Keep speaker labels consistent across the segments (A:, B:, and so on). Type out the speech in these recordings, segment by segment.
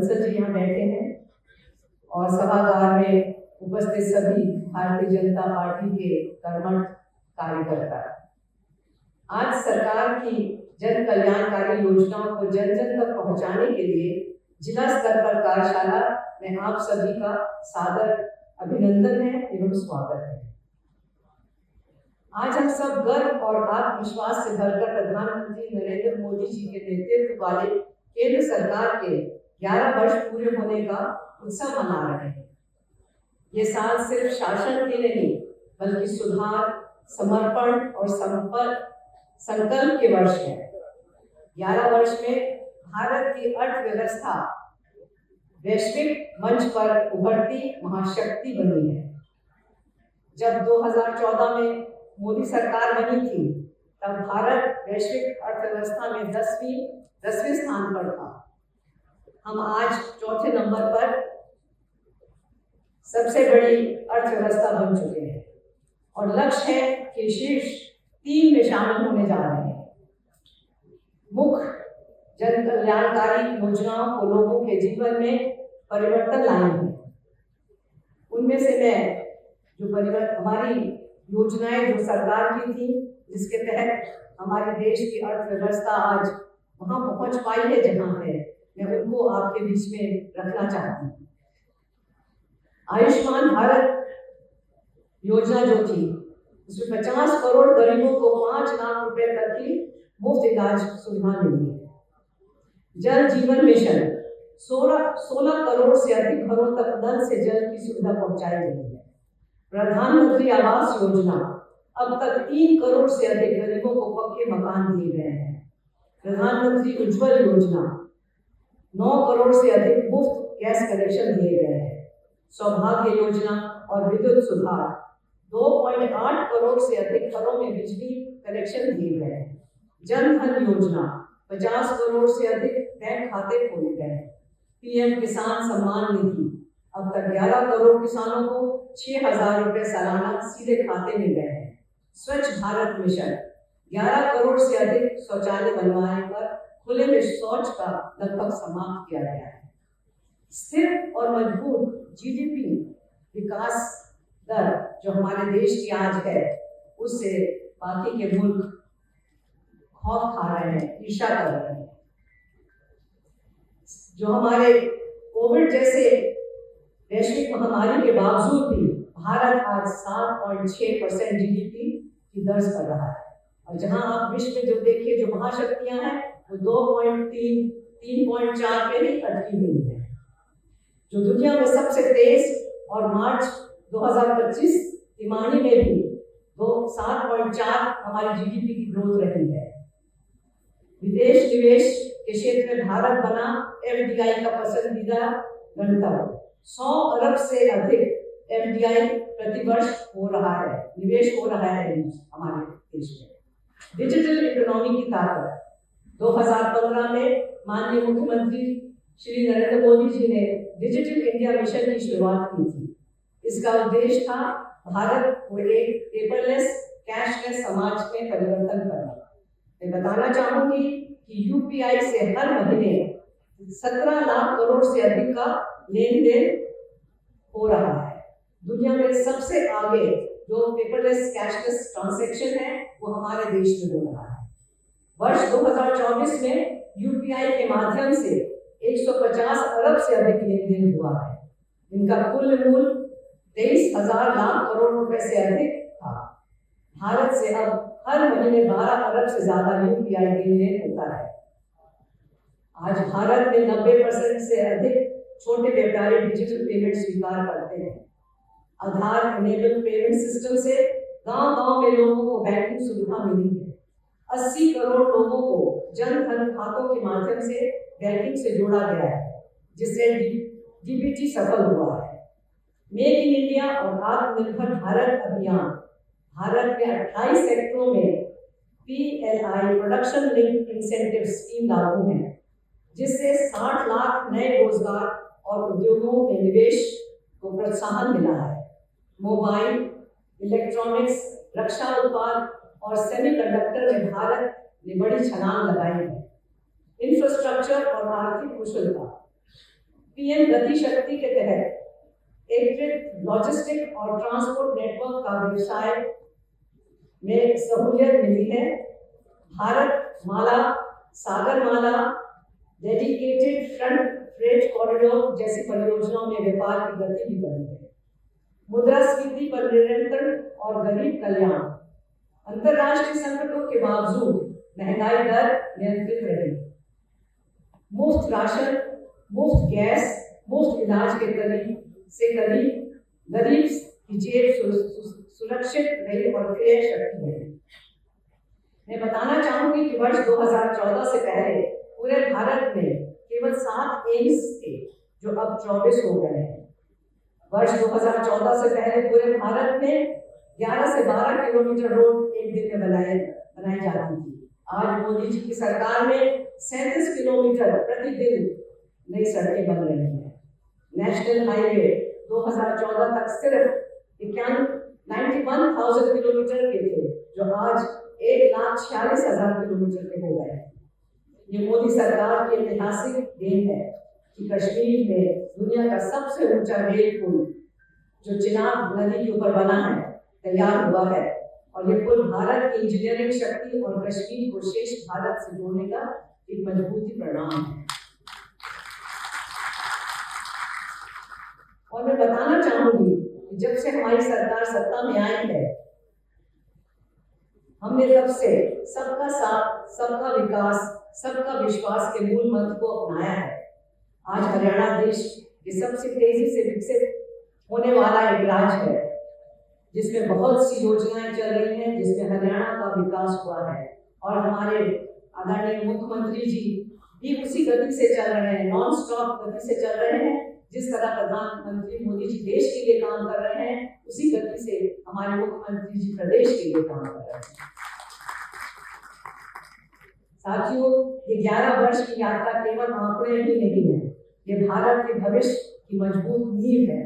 A: बंसल जी यहाँ बैठे हैं और सभागार में उपस्थित सभी भारतीय जनता पार्टी के कर्मठ कार्यकर्ता। आज सरकार की जन कल्याणकारी योजनाओं को जन जन तक पहुंचाने के लिए जिला स्तर पर कार्यशाला में आप सभी का सादर अभिनंदन है एवं स्वागत है। आज हम सब गर्व और आत्मविश्वास से भरकर प्रधानमंत्री नरेंद्र मोदी जी के नेतृत्व वाले केंद्र सरकार के 11 वर्ष पूरे होने का उत्सव मना रहे हैं। ये साल सिर्फ शासन के नहीं बल्कि सुधार, समर्पण और संकल्प के वर्ष है। 11 वर्ष में भारत की अर्थव्यवस्था वैश्विक मंच पर उभरती महाशक्ति बनी है। जब 2014 में मोदी सरकार बनी थी तब भारत वैश्विक अर्थव्यवस्था में 10वें स्थान पर था। हम आज चौथे नंबर पर सबसे बड़ी अर्थव्यवस्था बन चुके हैं और लक्ष्य है कि शीर्ष 3 में शामिल होने जा रहे हैं। मुख्य जन कल्याणकारी योजनाओं को लोगों के जीवन में परिवर्तन लाई है। उनमें से मैं हमारी योजनाएं जो सरकार की थी, जिसके तहत हमारे देश की अर्थव्यवस्था आज वहां पहुंच पाई है जहां है, मैं उनको आपके बीच में रखना चाहती हूँ। आयुष्मान भारत योजना जो थी उसमें 50 करोड़ गरीबों को 5 लाख रुपए तक की मुफ्त इलाज सुविधा मिली है। जल जीवन मिशन 16 करोड़ से अधिक घरों तक नल से जल की सुविधा पहुंचाई गई है। प्रधानमंत्री आवास योजना अब तक 3 करोड़ से अधिक गरीबों को पक्के मकान दिए गए हैं। प्रधानमंत्री उज्ज्वल योजना 9 करोड़ से अधिक मुफ्त गैस कनेक्शन दिए गए हैं। सौभाग्य योजना और विद्युत सुधार 2.8 करोड़ से अधिक घरों में बिजली कनेक्शन दिए गए हैं। जन धन योजना 50 करोड़ से अधिक बैंक खाते खोले गए हैं। पीएम किसान सम्मान निधि अब तक 11 करोड़ किसानों को 6,000 रुपए सालाना सीधे खाते में गए हैं। स्वच्छ भारत मिशन 11 करोड़ से अधिक शौचालय बनवाने पर खुले में शौच का लगभग समाप्त किया गया है। स्थिर और मजबूत जीडीपी विकास दर जो हमारे देश की आज है, उससे बाकी के मुल्क खौफ खा रहे हैं, ईर्ष्या कर रहे हैं। जो हमारे कोविड जैसे वैश्विक महामारी के बावजूद भी भारत आज 7.6% जीडीपी की दर कर रहा है और जहां आप विश्व में जो देखिए जो महाशक्तियां हैं वो 2.3, 3.4 पे ही अटकी हुई है। जो दुनिया में सबसे तेज और मार्च 2025 तिमाही में भी 7.4 हमारी जीडीपी की ग्रोथ रही है। विदेश निवेश के क्षेत्र में भारत बना एफडीआई का पसंदीदा गंतव्य। 100 अरब से अधिक एफडीआई प्रतिवर्ष हो रहा है, निवेश हो रहा है हमारे देश में। डिजिटल इकोनॉमी की ताकत 2015 में माननीय मुख्यमंत्री श्री नरेंद्र मोदी जी ने डिजिटल इंडिया मिशन की शुरुआत की थी। इसका उद्देश्य था भारत को एक पेपरलेस कैशलेस समाज में परिवर्तन करना। मैं बताना चाहूंगी कि यूपीआई से हर महीने 17 लाख करोड़ से अधिक का लेन देन हो रहा है। दुनिया में सबसे आगे जो पेपरलेस कैशलेस ट्रांजैक्शन है वो हमारे देश में हो रहा है। वर्ष 2024 में यूपीआई के माध्यम से 150 अरब से अधिक लेन देन हुआ है। इनका कुल मूल्य 23,000 लाख करोड़ रुपए से अधिक था। भारत से अब हर महीने 12 अरब से ज्यादा यूपीआई लेन देन होता है। आज भारत में 90% से अधिक छोटे व्यापारी डिजिटल पेमेंट स्वीकार करते हैं। आधार इनेबल्ड पेमेंट सिस्टम से गांव-गांव में लोगों को बैंकिंग सुविधा मिली है। 80 करोड़ लोगों को जन धन खातों के माध्यम से बैंकिंग से जोड़ा गया है, जिससे डीबीटी सफल हुआ है। मेक इन इंडिया और आत्मनिर्भर भारत अभियान भारत में 28 सेक्टरों में PLI production link incentive scheme लागू है, जिससे 60 लाख नए रोजगार और उद्योगों में निवेश को प्रोत्साहन मिला है। मोबाइल, इलेक्ट्रॉनिक्स, रक्षा उत्पाद और सेमीकंडक्टर में भारत ने बड़ी छलांग लगाई है। इंफ्रास्ट्रक्चर और आर्थिक कुशलता पीएम गति शक्ति के तहत एकीकृत लॉजिस्टिक और ट्रांसपोर्ट नेटवर्क का व्यवसाय में सहूलियत मिली है। भारत माला, सागर माला, डेडिकेटेड फ्रंट फ्रेट कॉरिडोर जैसी परियोजनाओं में व्यापार की गति भी बढ़ी है। मुद्रास्फीति पर नियंत्रण और गरीब कल्याण, अंतर्राष्ट्रीय संकटों के बावजूद महंगाई दर नियंत्रित रही। मुफ्त राशन, मुफ्त गैस, मुफ्त इलाज के करीब गरीब की जेब सुरक्षित रही और क्रय शक्ति बढ़ी। मैं बताना चाहूंगी कि वर्ष 2014 से पहले पूरे भारत में केवल 7 एम्स थे, जो अब 24 हो गए हैं। वर्ष 2014 से पहले पूरे भारत में 11 से 12 किलोमीटर रोड एक दिन में बनाई जाती थी। आज मोदी जी की सरकार में 37 किलोमीटर प्रतिदिन नई सड़कें बन रही हैं। नेशनल हाईवे 2014 तक सिर्फ 91,000 किलोमीटर के थे, जो आज 1,46,000 किलोमीटर के हो गए। ये मोदी सरकार की ऐतिहासिक देन है कि कश्मीर में दुनिया का सबसे ऊंचा रेल पुल जो चिनाब नदी के ऊपर बना है तैयार हुआ है, और ये पुल भारत की इंजीनियरिंग शक्ति और कश्मीर को शेष भारत से जोड़ने का एक मजबूती परिणाम है। और मैं बताना चाहूंगी कि जब से हमारी सरकार सत्ता में आई है, हमने तब से सबका साथ, सबका विकास, सबका विश्वास के मूल मंत्र को अपनाया है। आज हरियाणा देश के सबसे तेजी से विकसित होने वाला एक राज्य है, जिसमें बहुत सी योजनाएं चल रही हैं, जिसमें हरियाणा का विकास हुआ है। और हमारे आदरणीय मुख्यमंत्री जी भी उसी गति से चल रहे हैं, नॉन स्टॉप गति से चल रहे हैं। जिस तरह प्रधानमंत्री मोदी जी देश के लिए काम कर रहे हैं, उसी गति से हमारे मुख्यमंत्री जी प्रदेश के लिए काम कर रहे हैं। साथियों, ये 11 वर्ष की यात्रा केवल आंकड़े ही नहीं है, ये भारत के भविष्य की मजबूत नींव है।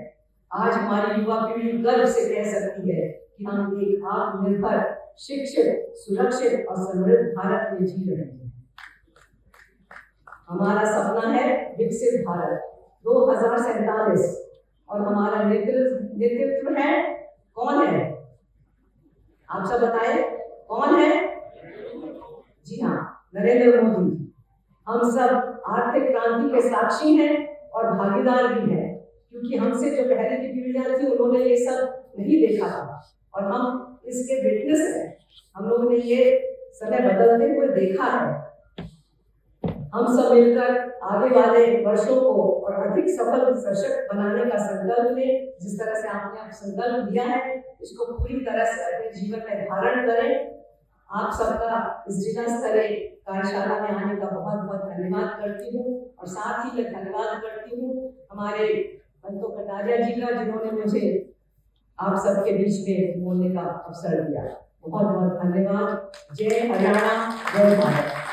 A: आज हमारी युवा पीढ़ी गर्व से कह सकती है कि हम एक आत्मनिर्भर, शिक्षित, सुरक्षित और समृद्ध भारत में जी रहे हैं। हमारा सपना है विकसित भारत 2047, और हमारा नेतृत्व है, कौन है? आप सब बताएं, कौन है? जी हाँ, नरेंद्र मोदी। हम सब आर्थिक क्रांति के साक्षी हैं और भागीदार भी हैं, क्योंकि हमसे जो पहले की पीढ़ियां थी उन्होंने ये सब नहीं देखा था, और हम इसके विटनेस हैं। हम लोगों ने ये समय बदलते हुए देखा है। हम सब मिलकर आगे वाले वर्षों को और अधिक सफल, सशक्त बनाने का संकल्प लें। जिस तरह से आपने आप संकल्प लिया है, इसको पूरी तरह से अपने जीवन में धारण करें। आप सबका इस जिला स्तरीय कार्यशाला में आने का बहुत बहुत धन्यवाद करती हूँ, और साथ ही मैं धन्यवाद करती हूँ हमारे बंतो कटारिया जी का, जिन्होंने मुझे आप सबके बीच में बोलने का अवसर दिया। बहुत बहुत धन्यवाद। जय हरियाणा, जय भारत।